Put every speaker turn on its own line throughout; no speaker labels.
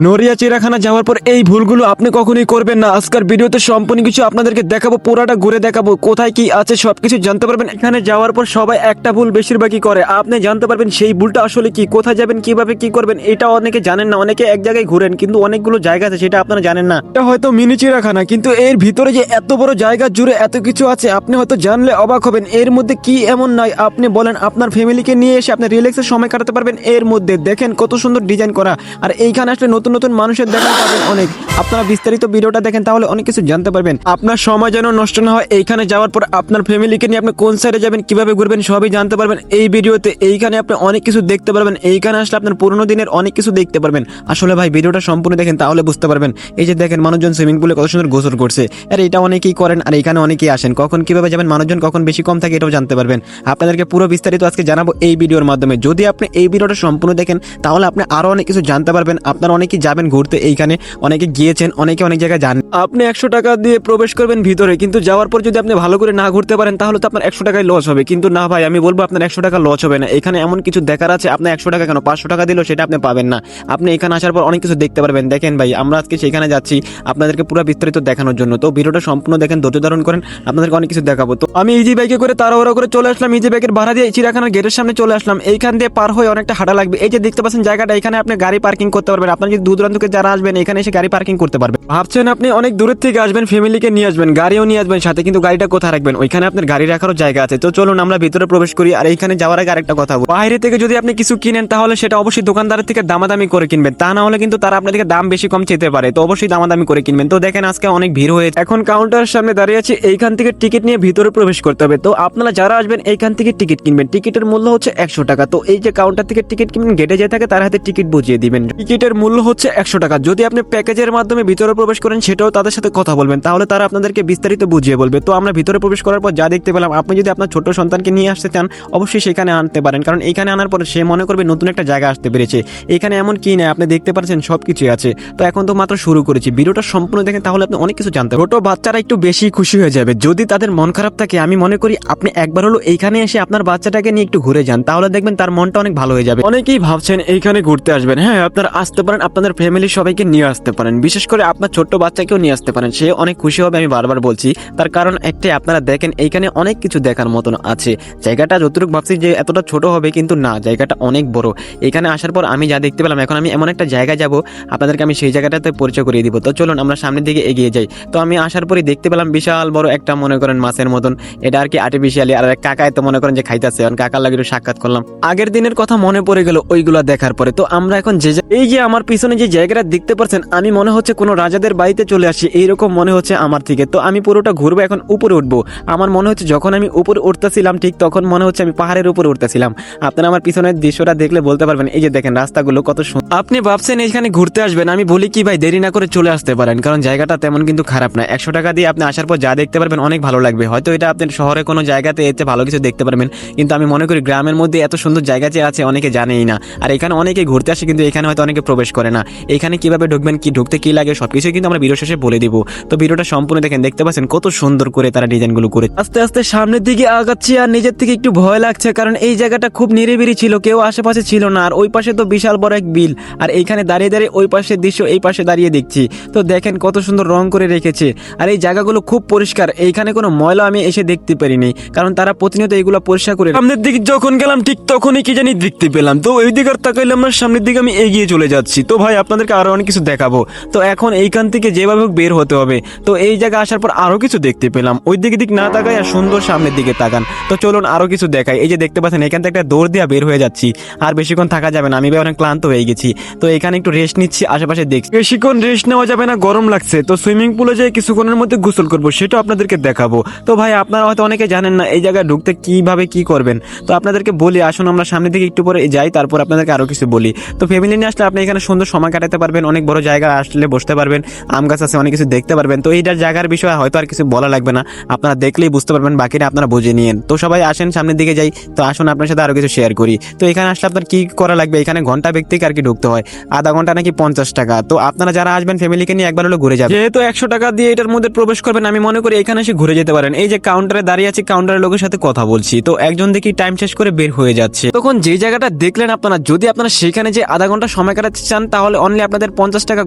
নড়িয়া চিড়িয়াখানা যাওয়ার পর এই ভুলগুলো আপনি কখনোই করবেন না। আজকের ভিডিওতে সম্পূর্ণ কিছু আপনাদেরকে দেখাবো, পুরাটা ঘুরে দেখাবো, কোথায় কি আছে সবকিছু জানতে পারবেন। এখানে যাওয়ার পর সবাই একটা ভুল বেশিরভাগই করে, আপনি জানতে পারবেন সেই ভুলটা আসলে কি, কোথায় যাবেন, কিভাবে কি করবেন। এটা অনেকে জানেন না, অনেকে এক জায়গায় ঘুরেন কিন্তু অনেকগুলো জায়গা আছে সেটা আপনারা জানেন না। এটা হয়তো মিনি চিড়িয়াখানা, কিন্তু এর ভিতরে যে এত বড় জায়গা জুড়ে এত কিছু আছে আপনি হয়তো জানলে অবাক হবেন। এর মধ্যে কি এমন নয় আপনি বলেন, আপনার ফ্যামিলিকে নিয়ে এসে আপনি রিল্যাক্সের সময় কাটাতে পারবেন। এর মধ্যে দেখেন কত সুন্দর ডিজাইন করা, আর এইখানে আসলে নতুন নতুন মানুষের দেখা পাবেন অনেক। আপনারা বিস্তারিত ভিডিওটা দেখেন তাহলে অনেক কিছু জানতে পারবেন। আপনার সময় যেন নষ্ট না হয়, এইখানে যাওয়ার পর আপনার ফ্যামিলিকে নিয়ে আপনি কোন সাইডে যাবেন, কিভাবে ঘুরবেন সবই জানতে পারবেন এই ভিডিওতে। এইখানে আপনি অনেক কিছু দেখতে পারবেন, এইখানে আসলে আপনার পুরোনো দিনের অনেক কিছু দেখতে পারবেন। আসলে ভাই ভিডিওটা সম্পূর্ণ দেখেন তাহলে বুঝতে পারবেন। এই যে দেখেন মানুষজন সুইমিং পুলে কত সুন্দর গোসল করছে, আর এটা অনেকেই করেন, আর এখানে অনেকেই আসেন। কখন কিভাবে যাবেন, মানুষজন কখন বেশি কম থাকে এটাও জানতে পারবেন। আপনাদেরকে পুরো বিস্তারিত আজকে জানাবো এই ভিডিওর মাধ্যমে। যদি আপনি এই ভিডিওটা সম্পূর্ণ দেখেন তাহলে আপনি আরো অনেক কিছু জানতে পারবেন। আপনারা অনেকেই যাবেন ঘুরতে, এইখানে অনেকে গিয়েছেন, অনেকে অনেক জায়গায় যান। আপনি 100 টাকা দিয়ে প্রবেশ করবেন ভিতরে, কিন্তু যাওয়ার পর যদি আপনি ভালো করে না ঘুরতে পারেন তাহলে তো আপনার 100 টাকায় লস হবে। কিন্তু না ভাই, আমি বলবো আপনার 100 টাকা লস হবে না। এখানে এমন কিছু দেখার আছে, আপনি 100 টাকা কেন 500 টাকা দিলেও সেটা আপনি পাবেন না। আপনি এখানে আসার পর অনেক কিছু দেখতে পারবেন। দেখেন ভাই, আমরা আজকে সেখানে যাচ্ছি আপনাদেরকে পুরো বিস্তারিত দেখানোর জন্য। তো ভিডিওটা সম্পূর্ণ দেখেন, ধৈর্য ধারণ করেন, আপনাদেরকে অনেক কিছু দেখাবো। তো আমি ইজি বাইকে করে তাড়াহুড়া করে চলে আসলাম, ইজি বাইকের ভাড়া দিয়ে চিড়িয়াখানার গেটের সামনে চলে আসলাম। এইখান দিয়ে পার হয়ে অনেকটা হাঁটা লাগবে। এই যে দেখতে পাচ্ছেন জায়গাটা, এখানে আপনি গাড়ি পার্কিং করতে পারবেন। আপনার যদি দূর দূরান্ত থেকে যারা আসবেন এখানে এসে গাড়ি পার্কিং করতে পারবেন। ভাবছেন আপনি অনেক দূরের থেকে আসবেন, ফ্যামিলিকে নিয়ে আসবেন, গাড়িও নিয়ে আসবেন সাথে, কিন্তু গাড়িটা কোথায় রাখবেন? ওইখানে আপনার গাড়ি রাখারও জায়গা আছে। তো চলুন আমরা ভিতরে প্রবেশ করি। আর এইখানে যাওয়ার আগে আরেকটা কথা বলবো, বাইরে থেকে যদি আপনি কিছু কিনেন তাহলে সেটা অবশ্যই দোকানদারের থেকে দামাদামি করে কিনবেন, তা না হলে কিন্তু তারা আপনাদেরকে দাম বেশি কম চেতে পারে। তো অবশ্যই দামাদামি করে কিনবেন। তো দেখেন আজকে অনেক ভিড় হয়েছে, এখন কাউন্টারের সামনে দাঁড়িয়ে আছি। এইখান থেকে টিকিট নিয়ে ভিতরে প্রবেশ করতে হবে। তো আপনারা যারা আসবেন এইখান থেকে টিকিট কিনবেন। টিকিটের মূল্য হচ্ছে 100 টাকা। তো এই যে কাউন্টার থেকে টিকিট কিনবেন, গেটে যে থাকে তার হাতে টিকিট বুঝিয়ে দিবেন। টিকিটের মূল্য হচ্ছে 100 টাকা। যদি আপনি প্যাকেজের মাধ্যমে ভিতরে প্রবেশ করেন সেটাও তাদের সাথে কথা বলবেন, তাহলে তারা আপনাদেরকে বিস্তারিত বুঝিয়ে বলবে। তো আমরা ভিতরে প্রবেশ করার পর যা দেখতে পেলাম, আপনি যদি আপনার ছোট সন্তানকে নিয়ে আসতে চান অবশ্যই সেখানে আনতে পারেন, কারণ এইখানে আনার পরে সে মনে করবে নতুন একটা জায়গা আসতে পেরেছে। এখানে এমন কি না আপনি দেখতে পাচ্ছেন সবকিছুই আছে। তো এখন তো মাত্র শুরু করেছি, ভিডিওটা সম্পূর্ণ দেখেন তাহলে আপনি অনেক কিছু জানতে পারবেন। ছোট বাচ্চারা একটু বেশি খুশি হয়ে যাবে। যদি তাদের মন খারাপ থাকে, আমি মনে করি আপনি একবার হলো এইখানে এসে আপনার বাচ্চাটাকে নিয়ে একটু ঘুরে যান, তাহলে দেখবেন তার মনটা অনেক ভালো হয়ে যাবে। অনেকেই ভাবছেন এইখানে ঘুরতে আসবেন, হ্যাঁ আপনারা আসতে পারেন, আপনাদের ফ্যামিলির সবাইকে নিয়ে আসতে পারেন, বিশেষ করে আপনার ছোট্ট বাচ্চাকেও নিয়ে আসতে পারেন, সে অনেক খুশি হবে। আমি বারবার বলছি, তার কারণ একটাই, আপনারা দেখেন এইখানে অনেক কিছু দেখার মতন আছে। জায়গাটা যতটুকু ভাবছি যে এতটা ছোট হবে, কিন্তু না, জায়গাটা অনেক বড়। এখানে আসার পর আমি যা দেখতে পেলাম, এখন আমি এমন একটা জায়গায় যাব, আপনাদেরকে আমি সেই জায়গাটাতে পরিচয় করিয়ে দিব। তো চলুন আমরা সামনের দিকে এগিয়ে যাই। তো আমি আসার পরই দেখতে পেলাম বিশাল বড় একটা, মনে করেন মাছের মতন, এটা আর কি আর্টিফিশিয়ালি। আর কাকায় তো মনে করেন যে খাইতেছে, কাকার লাগে একটু সাক্ষাৎ করলাম। আগের দিনের কথা মনে পড়ে গেল ওইগুলা দেখার পরে। তো আমরা এখন এই যে আমার পিছনে যে জায়গাটা দেখতে পাচ্ছেন, আমি মনে হচ্ছে কোনো রাজাদের বাড়িতে চলে আসি, এইরকম মনে হচ্ছে আমার থেকে। তো আমি পুরোটা ঘুরবো, এখন উপরে উঠবো। আমার মনে হচ্ছে যখন আমি উপরে উঠতেছিলাম ঠিক তখন মনে হচ্ছে আমি পাহাড়ের উপরে উঠতেছিলাম। আপনারা আমার পিছনের দৃশ্যটা দেখলে বলতে পারবেন। এই যে দেখেন রাস্তাগুলো কত সুন্দর। আপনি ভাবছেন এখানে ঘুরতে আসবেন, আমি বলি কি ভাই, দেরি না করে চলে আসতে পারেন, কারণ জায়গাটা তেমন কিন্তু খারাপ না। 100 টাকা দিয়ে আপনি আসার পর যা দেখতে পারবেন অনেক ভালো লাগবে। হয়তো এটা আপনি শহরে কোনো জায়গাতে এতে ভালো কিছু দেখতে পারবেন, কিন্তু আমি মনে করি গ্রামের মধ্যে এত সুন্দর জায়গা যে আছে অনেকে জানেই না। আর এখানে অনেকে ঘুরতে আসে কিন্তু এখানে হয়তো অনেকে প্রবেশ করে না। এখানে কিভাবে ঢুকবেন, কি ঢুকতে কি লাগে সবকিছু কিন্তু আমরা ভিডিও শেষে বলে দিব। তো ভিডিওটা সম্পূর্ণ দেখেন, দেখতে পাচ্ছেন কত সুন্দর করে তারা ডিজাইনগুলো করে। আস্তে আস্তে সামনের দিকে আগাচ্ছি, আর নিজের থেকে একটু ভয় লাগছে, কারণ এই জায়গাটা খুব নিরিবিলি ছিল, কেউ আশেপাশে ছিল না। আর ওই পাশে তো বিশাল বড় এক বিল, আর এইখানে দাঁড়িয়ে দাঁড়িয়ে ওই পাশের দৃশ্য এই পাশে দাঁড়িয়ে দেখছি। তো দেখেন কত সুন্দর রং করে রেখেছে, আর এই জায়গাগুলো খুব পরিষ্কার। এইখানে কোনো ময়লা আমি এসে দেখতে পারিনি, কারণ তারা প্রতিনিয়ত এইগুলো পরিষ্কার করে। সামনের দিকে যখন গেলাম ঠিক তখনই কি জানি দেখতে পেলাম। তো ওই দিকে তাকাইলাম না, সামনের দিকে আমি এগিয়ে চলে যাচ্ছি। তো ভাই আপনাদেরকে আরো অনেক কিছু দেখাবো। তো এখন এইখান থেকে যেভাবে বের হতে হবে। তো এই জায়গা আসার পর আরো কিছু দেখতে পেলাম, ওই দিকে দিক না তাকাই আর সুন্দর সামনের দিকে তাকান। তো চলুন আরো কিছু দেখাই। এই যে দেখতে পাচ্ছেন এখান থেকে একটা দৌড় দিয়ে বের হয়ে যাচ্ছি, আর বেশিক্ষণ থাকা যাবে না, আমি অনেক ক্লান্ত হয়ে গেছি। তো এখানে একটু রেস্ট নিচ্ছি, আশেপাশে দেখছি। বেশিক্ষণ রেস্ট নেওয়া যাবে না, গরম লাগছে। তো সুইমিং পুলে যাই কিছুক্ষণের মধ্যে গোসল করবো, সেটা আপনাদেরকে দেখাবো। তো ভাই আপনারা হয়তো অনেকে জানেন না এই জায়গায় ঢুকতে কিভাবে কি করবেন। তো আপনাদেরকে বলি, আসুন আমরা সামনের দিকে একটু পরে যাই, তারপর আপনাদেরকে আরো কিছু বলি। তো ফ্যামিলি নিয়ে আসলে আপনি এখানে সুন্দর সময় কাটাতে পারবেন, অনেক বড় জায়গা আসলে বসতে পারবেন, আম গাছ আছে, অনেক কিছু দেখতে পারবেন। তো এইটার জায়গার বিষয়ে হয়তো আর কিছু বলা লাগবে না, আপনারা দেখলেই বুঝতে পারবেন, বাকিটা আপনারা বুঝে নিয়েন। তো সবাই আসেন সামনের দিকে যাই। তো আসুন আপনার সাথে আরো কিছু শেয়ার করি। তো এখানে আসলে আপনার কি করা লাগবে, এখানে ঘন্টা ব্যক্তিকে আর কি ঢুকতে হয়, আধা ঘন্টা নাকি 50 টাকা। তো আপনারা যারা আসবেন ফ্যামিলিকে নিয়ে একবার হলো ঘুরে যাবেন, যেহেতু 100 টাকা দিয়ে এটার মধ্যে প্রবেশ করবেন, আমি মনে করি এখানে এসে ঘুরে যেতে পারেন। এই যে কাউন্টারে দাঁড়িয়ে আছি, কাউন্টারের লোকের সাথে কথা বলছি। তো একজন দেখি টাইম শেষ করে বের হয়ে যাচ্ছে। তখন যে জায়গাটা দেখলেন আপনারা, যদি আপনারা সেখানে যে আধা ঘন্টা সময় কাটাতে চান তাহলে তাহলে অনলি আপনাদের 50 টাকা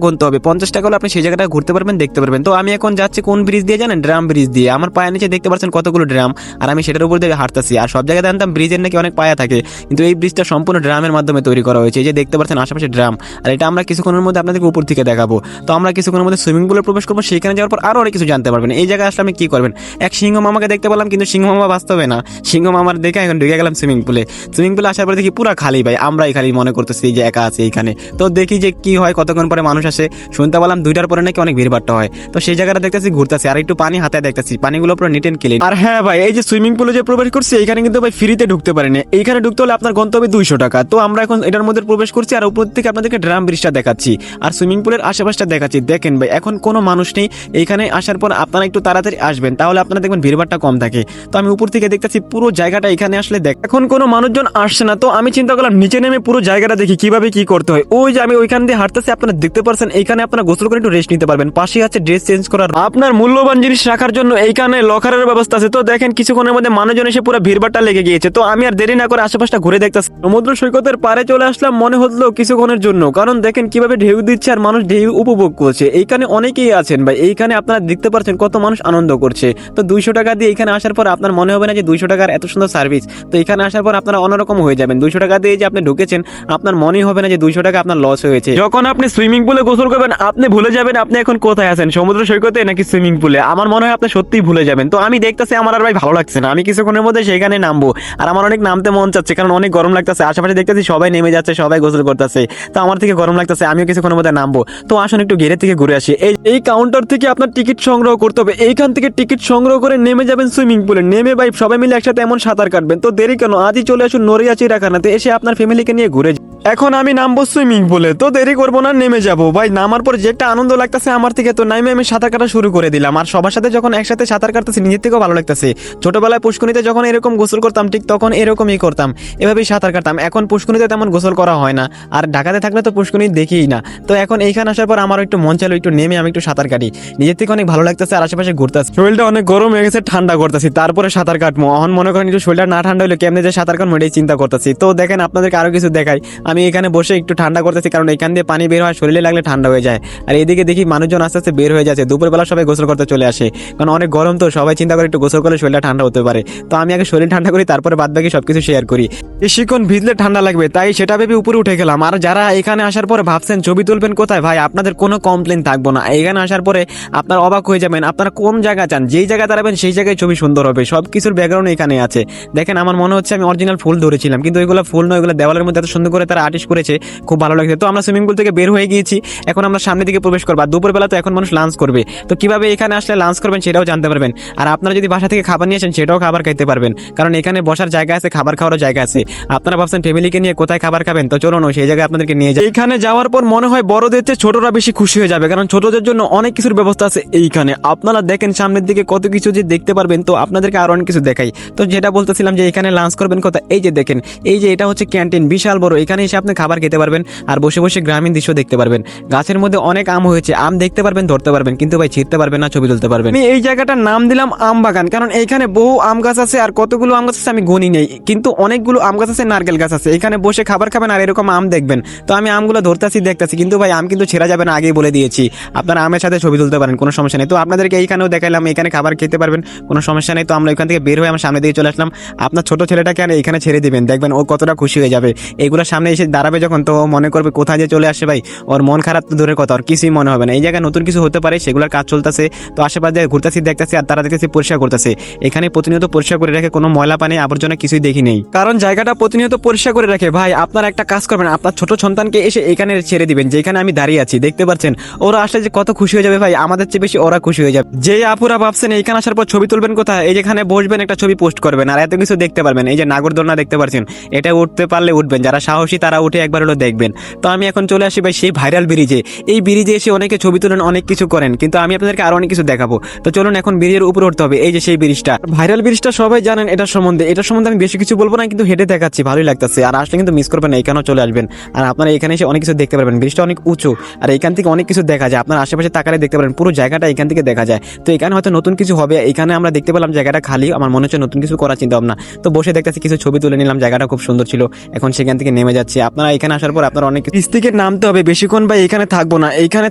গুনতে হবে। 50 টাকা হলে আপনি সেই জায়গাটা ঘুরতে পারবেন, দেখতে পারবেন। তো আমি এখন যাচ্ছি কোন ব্রিজ দিয়ে জানেন? ড্রাম ব্রিজ দিয়ে। আমার পায়ের নিচে দেখতে পাচ্ছেন কতগুলো ড্রাম, আর আমি সেটার উপর দিয়ে হাঁটতেছি। আর সব জায়গায় জানতাম ব্রিজের নাকি অনেক পায়া থাকে, কিন্তু এই ব্রিজটা সম্পূর্ণ ড্রামের মাধ্যমে তৈরি করা হয়েছে। এই যে দেখতে পাচ্ছেন আশেপাশে ড্রাম, আর এটা আমরা কিছুক্ষণের মধ্যে আপনাদেরকে উপর থেকে দেখাবো। তো আমরা কিছুক্ষণের মধ্যে সুইমিং পুলে প্রবেশ করবো, সেখানে যাওয়ার পর আরো অনেক কিছু জানতে পারবেন। এই জায়গায় আসলে আমি কি করবেন, এক সিংহ মামাকে দেখতে পেলাম, কিন্তু সিংহ মামা বাস্তবে না, সিংহ মামার দেখে এখন ঢুকে গেলাম সুইমিং পুলে। সুইমিং পুলে আসার পরে দেখি পুরো খালি ভাই, আমরাই খালি মনে করতেছি যে একা আছে এইখানে। তো দেখি যে কি হয়, কতক্ষণ পরে মানুষ আসে। শুনতে পেলাম 2টার পরে নাকি অনেক ভিড়ভাট্টা হয়। তো সেই জায়গাটা দেখতেছি, ঘুরতেছি, আর একটু পানি হাতে দেখতেছি, পানিগুলো পুরো নিট এন্ড ক্লিন। আর হ্যাঁ ভাই, এই যে সুইমিং পুলে যে প্রবেশ করছি এইখানে কিন্তু ভাই ফ্রিতে ঢুকতে পারেনি। এইখানে ঢুকতে হলে আপনার গন্তব্যে 200 টাকা। তো আমরা এখন এটার মধ্যে প্রবেশ করছি, আর উপর থেকে আপনাদেরকে ড্রাম ব্রিজটা দেখাচ্ছি আর সুইমিং পুলের আশেপাশটা দেখাচ্ছি। দেখেন ভাই, এখন কোনো মানুষ নেই। এইখানে আসার পর আপনারা একটু তাড়াতাড়ি আসবেন, তাহলে আপনারা দেখবেন ভিড়ভাট্টা কম থাকে। তো আমি উপর থেকে দেখতেছি পুরো জায়গাটা, এখানে আসলে দেখ এখন কোনো মানুষজন আসছে না। তো আমি চিন্তা করলাম নিচে নেমে পুরো জায়গাটা দেখি কিভাবে কি করতে হয়। ওই যে আমি ওইখান দিয়ে হাঁটতেছি, আপনারা দেখতে পারছেন এইখানে আপনারা গোসল করে একটু রেস্ট নিতে পারবেন। পাশে আছে ড্রেস চেঞ্জ করার, আপনার মূল্যবান জিনিস রাখার জন্য এইখানে লকারের ব্যবস্থা আছে। তো দেখেন কিছুক্ষণের মধ্যে মানুষজন এসে পুরো ভিড়ভাট্টা লেগে গিয়েছে। তো আমি আর দেরি না করে আশেপাশটা ঘুরে দেখতেছি। সমুদ্র সৈকতের পারে চলে আসলাম মনে হলো কিছুক্ষণের জন্য, কারণ দেখেন কিভাবে ঢেউ দিচ্ছে আর মানুষ ঢেউ উপভোগ করছে। এইখানে অনেকেই আছেন ভাই, এইখানে আপনারা দেখতে পাচ্ছেন কত মানুষ আনন্দ করছে। তো 200 টাকা দিয়ে এখানে আসার পর আপনার মনে হবে না যে 200 টাকার এত সুন্দর সার্ভিস। তো এখানে আসার পর আপনারা অন্যরকম হয়ে যাবেন। 200 টাকা দিয়ে যে আপনি ঢুকেছেন, আপনার মনেই হবে না যে 200 টাকা আপনার লস হয়েছে। যখন আপনি সুইমিং পুলে গোসল করবেন, আপনি ভুলে যাবেন আপনি এখন কোথায় আছেন, সমুদ্র সৈকতে নাকি সুইমিং পুলে। আমার মনে হয় আপনি সত্যিই ভুলে যাবেন। তো আমি দেখতেছি আমার আর ভাই ভালো লাগছে না, আমি কিছুক্ষণের মধ্যে সেখানে নামবো। আর আমার অনেক নামতে মন চাচ্ছে, কারণ অনেক গরম লাগতেছে। আশেপাশে দেখতেছি সবাই নেমে যাচ্ছে, সবাই গোসল করতেছে। তো আমার থেকে গরম লাগতেছে, আমিও কিছুক্ষণের মধ্যে নামবো। তো আসুন একটু ঘেরে থেকে ঘুরে আসি। এই কাউন্টার থেকে আপনার টিকিট সংগ্রহ করতে হবে। এইখান থেকে টিকিট সংগ্রহ করে নেমে যাবেন সুইমিং পুলে। নেমে ভাই সবাই মিলে একসাথে এমন সাঁতার কাটবেন। তো দেরি কেন, আজই চলে আসুন নড়িয়া চিড়িয়াখানাতে, এসে আপনার ফ্যামিলিকে নিয়ে ঘুরে। এখন আমি নামবো সুইমিং পুলে, তো দেরি করবো না, নেমে যাবো ভাই। নামার পর যে একটা আনন্দ লাগতেছে আমার থেকে, তো নামে আমি সাঁতার কাটা শুরু করে দিলাম। আর সবার সাথে যখন একসাথে সাঁতার কাটতেছি নিজের থেকেও ভালো লাগতেছে। ছোটবেলায় পুষ্করিতে যখন এরকম গোসল করতাম, ঠিক তখন এরকমই করতাম, এভাবেই সাঁতার কাটতাম। এখন পুষ্করিতে তেমন গোসল করা হয় না, আর ঢাকাতে থাকলে তো পুষ্করি দেখিই না। তো এখন এইখানে আসার পর আমার একটু মন চাইলো একটু নেমে আমি একটু সাঁতার কাটি, নিজের থেকে অনেক ভালো লাগতেছে। আর আশেপাশে ঘুরতেছে, শরীরটা অনেক গরম হয়ে গেছে, ঠান্ডা করতেছি, তারপরে সাঁতার কাটবো। এখন মনে করেন একটু শরীরটা না ঠান্ডা হলে কেমনে যে সাঁতার কাটবো এটাই চিন্তা করতেছি। তো দেখেন আপনাদেরকে আরো কিছু দেখাই, আমি এখানে বসে একটু ঠান্ডা করতেছি, কারণ এখান দিয়ে পানি বের হয়, শরীরে লাগলে ঠান্ডা হয়ে যায়। আর এদিকে দেখি মানুষজন আস্তে আস্তে বের হয়ে যাচ্ছে, দুপুরবেলা সবাই গোসল করতে চলে আসে, কারণ অনেক গরম। তো সবাই চিন্তা করে একটু গোসল করলে শরীরটা ঠান্ডা হতে পারে। তো আমি আগে শরীর ঠান্ডা করি, তারপরে বাদ বাকি সবকিছু শেয়ার করি। বেশিক্ষণ ভিজলে ঠান্ডা লাগবে, তাই সেটা ভেবে উপরে উঠে গেলাম। আর যারা এখানে আসার পরে ভাবছেন ছবি তুলবেন কোথায়, ভাই আপনাদের কোনো কমপ্লেন থাকবো না। এখানে আসার পরে আপনার অবাক হয়ে যাবেন, আপনারা কোন জায়গা চান, যেই জায়গায় দাঁড়াবেন সেই জায়গায় ছবি সুন্দর হবে। সবকিছুর ব্যাকগ্রাউন্ড এখানে আছে। দেখেন আমার মনে হচ্ছে আমি অরিজিনাল ফুল ধরেছিলাম, কিন্তু ওইগুলো ফুল নয়, ওইগুলো দেওয়ালের মধ্যে এত সুন্দর করে তারা আর্টিস্ট করেছে, খুব ভালো লাগছে। তো আমরা সুইমিং পুল থেকে বের হয়ে গিয়েছি, এখন আমরা সামনের দিকে প্রবেশ করবো। আর দুপুরবেলা তো এখন মানুষ লাঞ্চ করবে, তো কিভাবে এখানে আসলে লাঞ্চ করবেন সেটাও জানতে পারবেন। আর আপনারা যদি বাসা থেকে খাবার নিয়ে আসেন সেটাও খাবার খাইতে পারবেন, কারণ এখানে বসার জায়গা আছে, খাবার খাওয়ারও জায়গা আছে। আপনারা ভাবছেন ফ্যামিলিকে নিয়ে কোথায় খাবার খাবেন, তো চলুন সেই জায়গায় আপনাদেরকে নিয়ে যাই। এখানে যাওয়ার পর মনে হয় বড়দের চেয়ে ছোটরা বেশি খুশি হয়ে যাবে, কারণ ছোটদের জন্য অনেক কিছুর ব্যবস্থা আছে এইখানে। আপনারা দেখেন সামনের দিকে কত কিছু যে দেখতে পারবেন। তো আপনাদেরকে আরো অনেক কিছু দেখাই। তো যেটা বলতেছিলাম যে এখানে লাঞ্চ করবেন কোথায়, এই যে দেখেন, এই যে এটা হচ্ছে ক্যান্টিন, বিশাল বড়। এখানে এসে আপনি খাবার খেতে পারবেন আর বসে বসে গ্রামীণ দৃশ্য দেখতে পারবেন। গাছের মধ্যে অনেক আম হয়েছে, আম দেখতে পারবেন, ধরতে পারবেন, কিন্তু ভাই ছিঁড়তে পারবেন না, ছবি তুলতে পারবেন। আমি এই জায়গাটার নাম দিলাম আম বাগান, কারণ এইখানে বহু আম গাছ আছে। আর কতগুলো আম গাছ আছে আমি গুনি নেই, কিন্তু অনেকগুলো আম গাছ আছে, নারকেল গাছ আছে। এখানে বসে খাবার খাবেন আর এরকম আম দেখবেন। তো আমি আমগুলো ধরতেছি, দেখতেছি, কিন্তু ভাই আম কিন্তু ছেঁড়া যাবে না, আগেই বলে দিয়েছি। আপনারা আমের সাথে ছবি তুলতে পারেন, কোনো সমস্যা নেই। তো আপনাদেরকে এইখানেও দেখাইলাম, এখানে খাবার খেতে পারবেন, কোনো সমস্যা নেই। তো আমরা এখান থেকে বের হয়ে আমার সামনে দিকে চলে আসলাম। আপনার ছোট ছেলেটাকে আর এখানে ছেড়ে দিবেন, দেখবেন ও কতটা খুশি হয়ে যাবে। এগুলোর সামনে এসে দাঁড়াবে যখন, তো মনে করবে কোথায় যে চলে আসে ভাই, ওর মন খারাপ তো দূরের কথা, ওর কিছুই মনে হবে না। এই জায়গায় নতুন কিছু হতে পারে, সেগুলোর কাজ চলতেছে। তো আশেপাশে ঘুরতেছি, দেখতেছি, আর তারা দেখতেছি পরিষ্কার করতেছে। এখানে প্রতিনিয়ত পরিষ্কার করে রাখে, কোনো ময়লা পানি আবর্জনা কিছুই দেখি নেই, কারণ জায়গাটা প্রতিনিয়ত পরিষ্কার করে রাখে। ভাই আপনারা একটা কাজ করবেন, আপনার ছোট সন্তানকে এসে এখানে ছেড়ে দিবেন, যেখানে আমি দাঁড়িয়ে আছি, দেখতে পাচ্ছেন। ওরা আসলে যে কত খুশি হয়ে যাবে ভাই, আমাদের চেয়ে বেশি ওরা খুশি হয়ে যাবে। যে আপুরা ভাবছেন এইখানে আসার পর ছবি তুলবেন কোথায়, এই যেখানে বসবেন, একটা ছবি পোস্ট করবেন, আর এত কিছু দেখতে পারবেন। এই যে নাগরদোলনা দেখতে পাচ্ছেন, এটা উঠতে পারলে উঠবেন, যারা সাহসী তারা উঠে একবার হলো দেখবেন। তো আমি এখন চলে আসি ভাই সেই ভাইরাল ব্রিজে। এই ব্রিজে এসে অনেকে ছবি তুলেন, অনেক কিছু করেন, কিন্তু আমি আপনাদেরকে আরো অনেক কিছু দেখাবো। তো চলুন এখন ব্রিজের উপরে উঠতে হবে। এই যে সেই ব্রিজটা, ভাইরাল ব্রিজটা সবাই জানেন। এটার সম্বন্ধে আমি বেশি কিছু বলবো না, কিন্তু হেঁটে দেখাচ্ছি, ভালোই লাগতেছে। আর আসলে কিন্তু মিস করবেন না, এখানেও চলে আসবেন। আর আপনারা এখানে এসে অনেক কিছু দেখতে পারবেন। ব্রিজটা অনেক উঁচু, আর এখান থেকে অনেক কিছু দেখা যায়। আপনার আশেপাশে তাকালে দেখতে পারেন পুরো জায়গাটা এখান থেকে দেখা যায়। তো এখানে হয়তো নতুন কিছু হবে। এখানে আমরা দেখতে পেলাম জায়গাটা খালি, আমার মনে হচ্ছে নতুন কিছু করার চিন্তা ভাবনা। তো বসে দেখতেছি, কিছু ছবি তুলে নিলাম, জায়গাটা খুব সুন্দর ছিল। এখন সেখান থেকে নেমে যাচ্ছি। দিচ্ছি। আপনারা এখানে আসার পর আপনারা অনেক ব্রিজ থেকে নামতে হবে, বেশিক্ষণ ভাই এখানে থাকবো না। এইখানে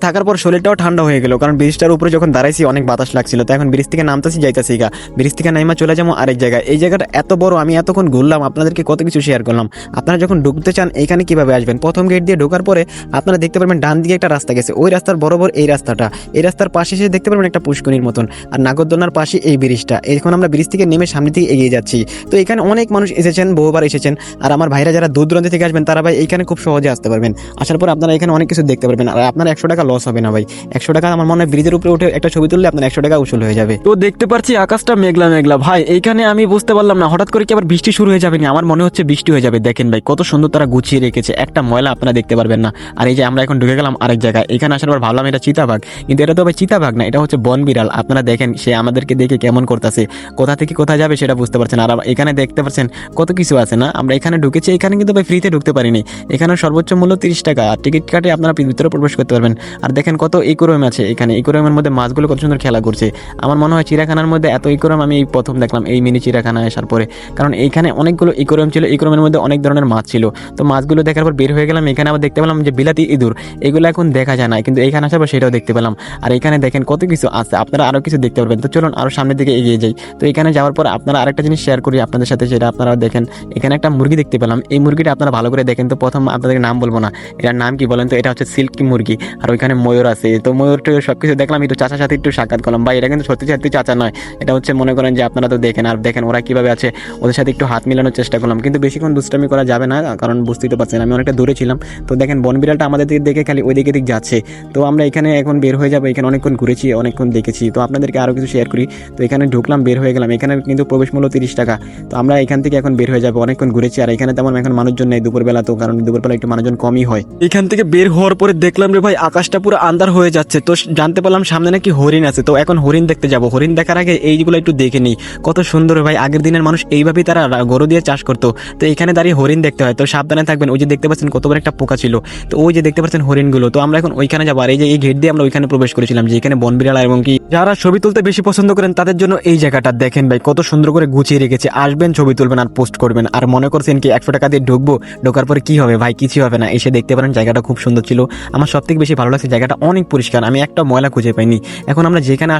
থাকার পর শরীরটাও ঠান্ডা হয়ে গেল, কারণ ব্রিজটার উপরে যখন দাঁড়াইছি অনেক বাতাস লাগছিল। তো এখন ব্রিজ থেকে নামতেছি যাইতেছি গা, ব্রিজ থেকে নাইমা চলে যাবো আরেক জায়গায়। এই জায়গাটা এত বড়, আমি এতক্ষণ ঘুরলাম, আপনাদেরকে কত কিছু শেয়ার করলাম। আপনারা যখন ঢুকতে চান এইখানে কিভাবে আসবেন, প্রথম গেট দিয়ে ঢোকার পরে আপনারা দেখতে পারবেন ডান দিকে একটা রাস্তা গেছে, ওই রাস্তার বরাবর এই রাস্তাটা, এই রাস্তার পাশে এসে দেখতে পারবেন একটা পুষ্করিণীর মতন, আর নাগরদোলনার পাশে এই ব্রিজটা। এখন আমরা ব্রিজ থেকে নেমে সামনে থেকে এগিয়ে যাচ্ছি। তো এখানে অনেক মানুষ এসেছেন, বহুবার এসেছেন, আর আমার ভাইরা যারা দূর দূরান্ত থেকে আসবেন তারা ভাই এইখানে খুব সহজে আসতে পারবেন। আসার পর আপনারা এখানে অনেক কিছু দেখতে পারবেন, আর আপনার 100 টাকা লস হবে না ভাই। 100 টাকা আমার মনে হয় ব্রিজের উপরে উঠে একটা ছবি তুললে আপনার 100 টাকা উসুল হয়ে যাবে। তো দেখতে পাচ্ছি আকাশটা মেঘলা মেঘলা ভাই, এইখানে আমি বুঝতে পারলাম না হঠাৎ করে কি আবার বৃষ্টি শুরু হয়ে যাবে না। আমার মনে হচ্ছে বৃষ্টি হয়ে যাবে। দেখেন ভাই কত সুন্দর তারা গুছিয়ে রেখেছে, একটা ময়লা আপনারা দেখতে পারবেন না। আর এই যে আমরা এখন ঢুকে গেলাম আরেক জায়গায়, এখানে আসার পর ভাবলাম এটা চিতাবাঘ, কিন্তু এটা তো ভাই চিতাবাঘ না, এটা হচ্ছে বন বিড়াল। আপনারা দেখেন সে আমাদেরকে দেখে কেমন করতেছে, কোথা থেকে কোথায় যাবে সেটা বুঝতে পারছেন। আর এখানে দেখতে পাচ্ছেন কত কিছু আছে না। আমরা এখানে ঢুকেছি, এখানে কিন্তু ভাই ফ্রিতে ঢুকতে পারিনি, এখানে সর্বোচ্চ মূল্য 30 টাকা, আর টিকিট কাটে আপনারা ভিতরে প্রবেশ করতে পারবেন। আর দেখেন কত ইকোরিয়াম আছে এখানে, ইকোরিয়ামের মধ্যে মাছগুলো কত সুন্দর খেলা করছে। আমার মনে হয় চিড়িয়াখানার মধ্যে এত ইকোরিয়াম আমি এই প্রথম দেখলাম এই মিনি চিড়িয়াখানায় আসার পরে, কারণ এইখানে অনেকগুলো ইকোরিয়াম ছিল, ইকোরিয়ামের মধ্যে অনেক ধরনের মাছ ছিল। তো মাছগুলো দেখার পর বের হয়ে গেলাম, এখানে আবার দেখতে পেলাম যে বিলাতি ইঁদুর, এগুলো এখন দেখা যায় না, কিন্তু এইখানে আসার পর সেটাও দেখতে পেলাম। আর এখানে দেখেন কত কিছু আছে, আপনারা আরও কিছু দেখতে পারবেন। তো চলুন আরও সামনের দিকে এগিয়ে যাই। তো এখানে যাওয়ার পর আপনারা আরেকটা জিনিস শেয়ার করি আপনাদের সাথে, সেটা আপনারা দেখেন এখানে একটা মুরগি দেখতে পেলাম। এই মুরগিটা আপনারা ভালো করে দেখেন। তো প্রথম আপনাদের নাম বলবো না, এটার নাম কি বলেন তো, এটা হচ্ছে সিল্কি মুরগি। আর ওইখানে ময়ূর আছে। তো ময়ূরটা সব কিছু দেখলাম, একটু চাচার সাথে একটু সাক্ষাৎ করলাম। ভাই এটা কিন্তু সত্যি সত্যি চাচা নয়, এটা হচ্ছে মনে করেন যে আপনারা তো দেখেন, আর দেখেন ওরা কিভাবে আছে, ওদের সাথে একটু হাত মিলানোর চেষ্টা করলাম, কিন্তু বেশিক্ষণ দুষ্টামি করা যাবে না, কারণ বুঝতেই তো পারছেন আমি অনেকটা দূরে ছিলাম। তো দেখেন বন বিড়ালটা আমাদের দিকে দেখে খালি ওই দিকে দিক যাচ্ছে। তো আমরা এখানে এখন বের হয়ে যাবো, এখানে অনেকক্ষণ ঘুরেছি, অনেকক্ষণ দেখেছি। তো আপনাদেরকে আরও কিছু শেয়ার করি। তো এখানে ঢুকলাম, বের হয়ে গেলাম, এখানে কিন্তু প্রবেশ মূল্য 30 টাকা। তো আমরা এখান থেকে এখন বের হয়ে যাবো, অনেকক্ষণ ঘুরেছি। আর এখানে তেমন এখন মানুষজন নেই দুপুরবেলা, তো কারণ দুপুরবেলা একটু মানুষজন কমই হয়। এখান থেকে বের হওয়ার পরে দেখলাম রে ভাই আকাশটা পুরো আন্ধার হয়ে যাচ্ছে। তো জানতে পারলাম সামনে নাকি হরিণ আছে। তো এখন হরিণ দেখতে যাব, হরিণ দেখার আগে এইগুলো একটু দেখে নিই। কত সুন্দর ভাই, আগের দিনের মানুষ এইভাবেই তারা গরু দিয়ে চাষ করতো। তো এখানে দাঁড়িয়ে হরিণ দেখতে হয়, তো সাবধানে থাকবেন। ওই যে দেখতে পাচ্ছেন কত বড় একটা পোকা ছিল, তো ওই যে দেখতে পাচ্ছেন হরিণগুলো। তো আমরা এখন ওইখানে যাবো, আর এই যে এই গেট দিয়ে আমরা ওইখানে প্রবেশ করেছিলাম, যে এখানে বন বিড়াল এবং কি যারা ছবি তুলতে বেশি পছন্দ করেন তাদের জন্য এই জায়গাটা দেখেন ভাই কত সুন্দর করে গুছিয়ে রেখেছে। আসবেন, ছবি তুলবেন আর পোস্ট করবেন। আর মনে করছেন কি 100 টাকা দিয়ে ঢুকবো, ঢোকার পরে কি হবে ভাই, কিছু হবে না। এসে দেখতে পারেন জায়গাটা খুব সুন্দর ছিল। আমার সব থেকে বেশি ভালো লাগছে জায়গাটা অনেক পরিষ্কার, আমি একটা ময়লা খুঁজে পাইনি। এখন আমরা যেখানে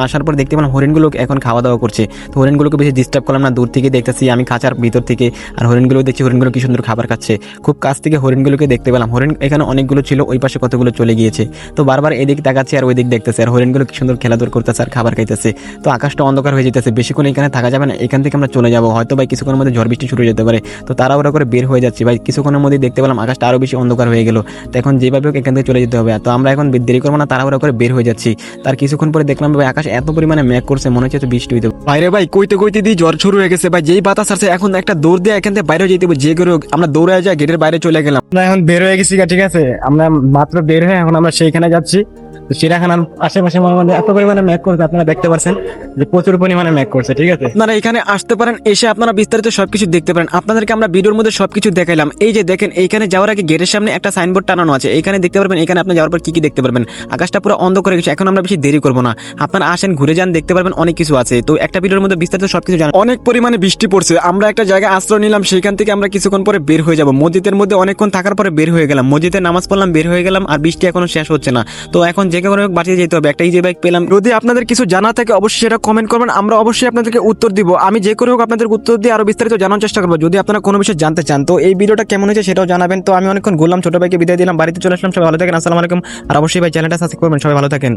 আসার পর দেখতে পেলাম হরিণগুলো এখন খাওয়া দাওয়া করছে। তো হরিণগুলোকে বেশি ডিস্টার্ব করলাম না, দূর থেকে দেখতেছি আমি খাঁচার ভিতর থেকে। আর হরিণগুলো দেখছি, হরিণগুলো কি সুন্দর খাবার খাচ্ছে। খুব কাছ থেকে হরিণগুলোকে দেখতে পেলাম। হরিণ এখানে অনেকগুলো ছিল, ওই পাশে কতগুলো চলে গিয়েছে। তো বারবার এদিক তাকাচ্ছে আর ওই দিক দেখতেছে, আর হরিণগুলো কি সুন্দর খেলাধুলা করতেছে আর খাবার খাইতেছে। তো আকাশটা অন্ধকার হয়ে যেতেছে, বেশিক্ষণ এখানে থাকা যাবে না, এখান থেকে আমরা চলে যাবো। হয়তো ভাই কিছুক্ষণের মধ্যে ঝড় বৃষ্টি শুরু হয়ে যেতে পারে। তো তাড়াহুড়া করে বের হয়ে যাচ্ছি ভাই, কিছুক্ষণের মধ্যে দেখতে পেলাম আকাশটা আরো বেশি অন্ধকার হয়ে গেল। তো এখন যেভাবে হোক এখান থেকে চলে যেতে হবে। তো আমরা এখন দেরি করবো না, তাড়াহুড়া করে বের হয়ে যাচ্ছি। তার কিছুক্ষণ পরে দেখলাম ভাই আকাশ এত পরিমাণে মেঘ করছে, মনে হচ্ছে বৃষ্টি হইতে বাইরে। ভাই কইতে কইতে দিয়ে জ্বর শুরু হয়ে গেছে ভাই, যেই বাতাস আসছে এখন একটা দৌড় দিয়ে এখান থেকে বাইরে যেতে হবে। যে করে হোক আমরা দৌড়ে যাই, গেটের বাইরে চলে গেলাম।
আমরা এখন বের হয়ে গেছি, ঠিক আছে, আমরা মাত্র বের হয়ে এখন আমরা সেইখানে যাচ্ছি। তো চিড়িয়াখানার আশেপাশে মানে এত পরিমাণে মেঘ করছে, আপনারা দেখতে পাচ্ছেন যে প্রচুর পরিমাণে মেঘ করছে, ঠিক আছে।
আপনারা এখানে আসতে পারেন, এসে আপনারা বিস্তারিত সবকিছু দেখতে পারেন। আপনাদেরকে আমরা ভিডিওর মধ্যে সবকিছু দেখাইলাম। এই যে দেখেন এইখানে যাওয়ার আগে গেটের সামনে একটা সাইনবোর্ড টানানো আছে, এইখানে দেখতে পারবেন। এখানে আপনি যাওয়ার পর কি কি দেখতে পারবেন, আকাশটা পুরো অন্ধ করে গেছে। এখন আমরা বেশি দেরি করবো না, আপনারা আসেন, ঘুরে যান, দেখতে পারবেন অনেক কিছু আছে। তো একটা ভিডিওর মধ্যে বিস্তারিত সবকিছু জানেন। অনেক পরিমাণে বৃষ্টি পড়ছে, আমরা একটা জায়গায় আশ্রয় নিলাম, সেখান থেকে আমরা কিছুক্ষণ পরে বের হয়ে যাব। মসজিদের মধ্যে অনেকক্ষণ থাকার পরে বের হয়ে গেলাম, মসজিদে নামাজ পড়লাম, বের হয়ে গেলাম। আর বৃষ্টি এখনো শেষ হচ্ছে না। তো এখন যে কোনো বাঁচিয়ে যেতে হবে। একটা ইজি বাইক পেলাম, যদি আপনাদের কিছু জানা থাকে অবশ্যই সেটা কমেন্ট করবেন, আমরা অবশ্যই আপনাদেরকে উত্তর দিব। আমি যে করে হোক আপনাদের উত্তর দিয়ে আরো বিস্তারিত জানার চেষ্টা করবো, যদি আপনারা কোনো বিষয় জানতে চান। তো এই ভিডিওটা কেমন হয়েছে সেটাও জানাবেন। তো আমি অনেকক্ষণ ঘুরলাম, ছোট ভাইকে বিদায় দিলাম, বাড়িতে চলে আসলাম। সবাই ভালো থাকেন, আসসালামু আলাইকুম। আর অবশ্যই ভাই চ্যানেলটা সাবস্ক্রাইব করবেন। সবাই ভালো থাকেন।